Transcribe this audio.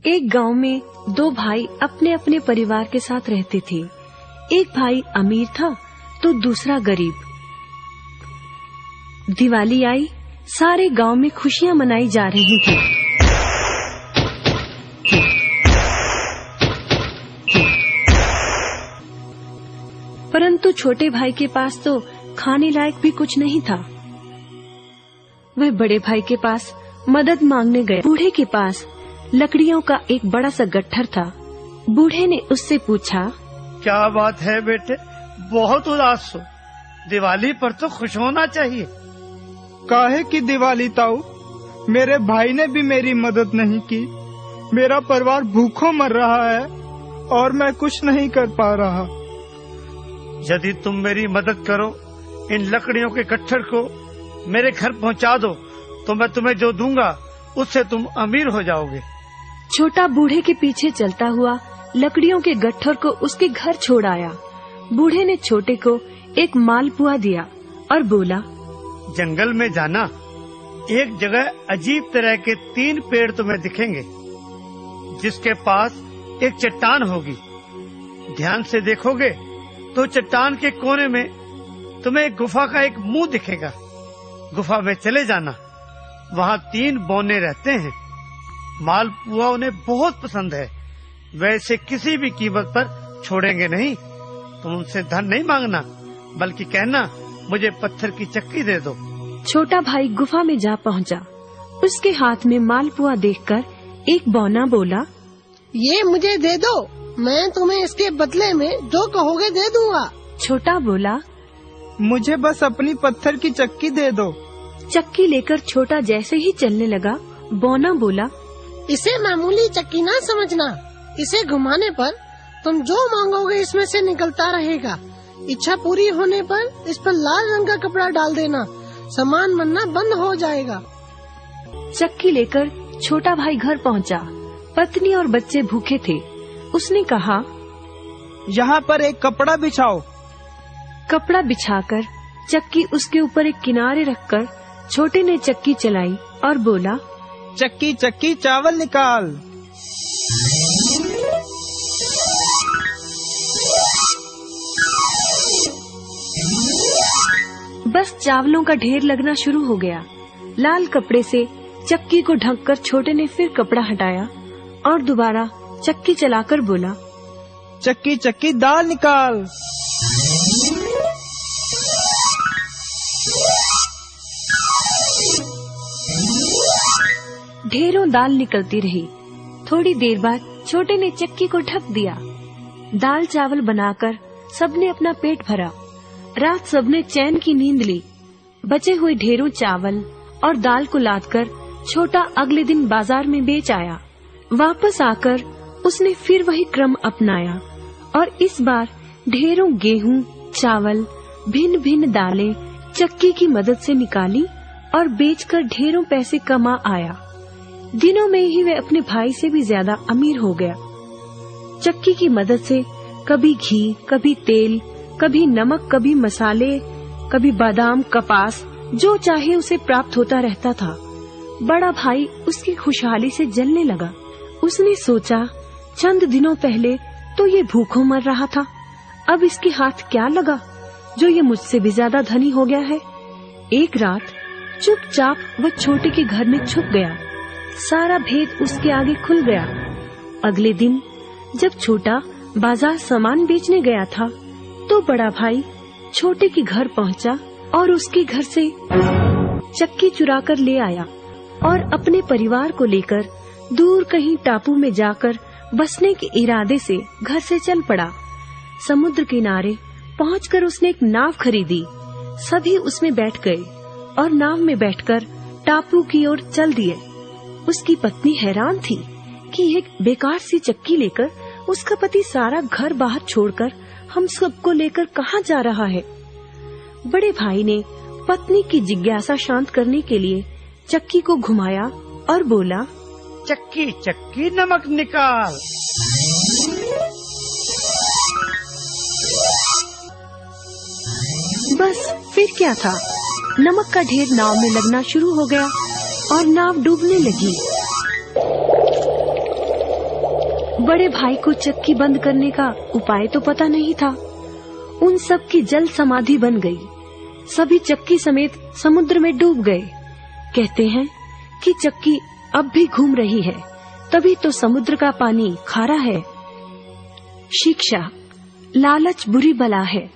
एक गांव में दो भाई अपने अपने परिवार के साथ रहते थे। एक भाई अमीर था तो दूसरा गरीब। दिवाली आई, सारे गांव में खुशियां मनाई जा रही थी। परंतु छोटे भाई के पास तो खाने लायक भी कुछ नहीं था। वह बड़े भाई के पास मदद मांगने गया। बूढ़े के पास लकड़ियों का एक बड़ा सा गट्ठर था। बूढ़े ने उससे पूछा, क्या बात है बेटे, बहुत उदास हो? दिवाली पर तो खुश होना चाहिए। काहे की दिवाली ताऊ, मेरे भाई ने भी मेरी मदद नहीं की। मेरा परिवार भूखों मर रहा है और मैं कुछ नहीं कर पा रहा। यदि तुम मेरी मदद करो, इन लकड़ियों के गट्ठर को मेरे घर पहुंचा दो, तो मैं तुम्हें जो दूंगा उससे तुम अमीर हो जाओगे। छोटा बूढ़े के पीछे चलता हुआ लकड़ियों के गट्ठर को उसके घर छोड़ आया। बूढ़े ने छोटे को एक मालपुआ दिया और बोला, जंगल में जाना, एक जगह अजीब तरह के 3 पेड़ तुम्हें दिखेंगे, जिसके पास एक चट्टान होगी। ध्यान से देखोगे तो चट्टान के कोने में तुम्हें एक गुफा का एक मुंह दिखेगा। गुफा में चले जाना, वहाँ 3 बौने रहते हैं। मालपुआ उन्हें बहुत पसंद है, वैसे किसी भी कीमत पर छोड़ेंगे नहीं। तुम उनसे धन नहीं मांगना, बल्कि कहना मुझे पत्थर की चक्की दे दो। छोटा भाई गुफा में जा पहुंचा। उसके हाथ में मालपुआ देखकर एक बौना बोला, ये मुझे दे दो, मैं तुम्हें इसके बदले में जो कहोगे दे दूंगा। छोटा बोला, मुझे बस अपनी पत्थर की चक्की दे दो। चक्की लेकर छोटा जैसे ही चलने लगा, बौना बोला, इसे मामूली चक्की ना समझना। इसे घुमाने पर तुम जो मांगोगे इसमें से निकलता रहेगा। इच्छा पूरी होने पर इस पर लाल रंग का कपड़ा डाल देना, सामान बनना बंद हो जाएगा। चक्की लेकर छोटा भाई घर पहुंचा। पत्नी और बच्चे भूखे थे। उसने कहा, यहाँ पर एक कपड़ा बिछाओ। कपड़ा बिछाकर चक्की उसके ऊपर एक किनारे रखकर छोटे ने चक्की चलाई और बोला, चक्की चक्की चावल निकाल। बस चावलों का ढेर लगना शुरू हो गया। लाल कपड़े से चक्की को ढककर छोटे ने फिर कपड़ा हटाया और दोबारा चक्की चलाकर बोला, चक्की चक्की दाल निकाल। ढेरों दाल निकलती रही। थोड़ी देर बाद छोटे ने चक्की को ढक दिया। दाल चावल बनाकर सबने अपना पेट भरा। रात सबने चैन की नींद ली। बचे हुए ढेरों चावल और दाल को लादकर छोटा अगले दिन बाजार में बेच आया। वापस आकर उसने फिर वही क्रम अपनाया और इस बार ढेरों गेहूं, चावल, भिन्न भिन्न दालें चक्की की मदद से निकाली और बेचकर ढेरों पैसे कमा आया। दिनों में ही वह अपने भाई से भी ज्यादा अमीर हो गया। चक्की की मदद से कभी घी, कभी तेल, कभी नमक, कभी मसाले, कभी बादाम, कपास, जो चाहे उसे प्राप्त होता रहता था। बड़ा भाई उसकी खुशहाली से जलने लगा। उसने सोचा, चंद दिनों पहले तो ये भूखों मर रहा था, अब इसके हाथ क्या लगा जो ये मुझसे भी ज्यादा धनी हो गया है। एक रात चुपचाप वह छोटे के घर में छुप गया। सारा भेद उसके आगे खुल गया। अगले दिन जब छोटा बाजार सामान बेचने गया था, तो बड़ा भाई छोटे के घर पहुंचा और उसके घर से चक्की चुरा कर ले आया और अपने परिवार को लेकर दूर कहीं टापू में जाकर बसने के इरादे से घर से चल पड़ा। समुद्र किनारे पहुंचकर उसने एक नाव खरीदी। सभी उसमें बैठ गए और नाव में बैठकर टापू की ओर चल दिए। उसकी पत्नी हैरान थी कि एक बेकार सी चक्की लेकर उसका पति सारा घर बाहर छोड़कर हम सबको लेकर कहाँ जा रहा है। बड़े भाई ने पत्नी की जिज्ञासा शांत करने के लिए चक्की को घुमाया और बोला, चक्की चक्की नमक निकाल। बस फिर क्या था, नमक का ढेर नाव में लगना शुरू हो गया और नाव डूबने लगी। बड़े भाई को चक्की बंद करने का उपाय तो पता नहीं था। उन सब की जल समाधि बन गई। सभी चक्की समेत समुद्र में डूब गए। कहते हैं कि चक्की अब भी घूम रही है, तभी तो समुद्र का पानी खारा है। शिक्षा, लालच बुरी बला है।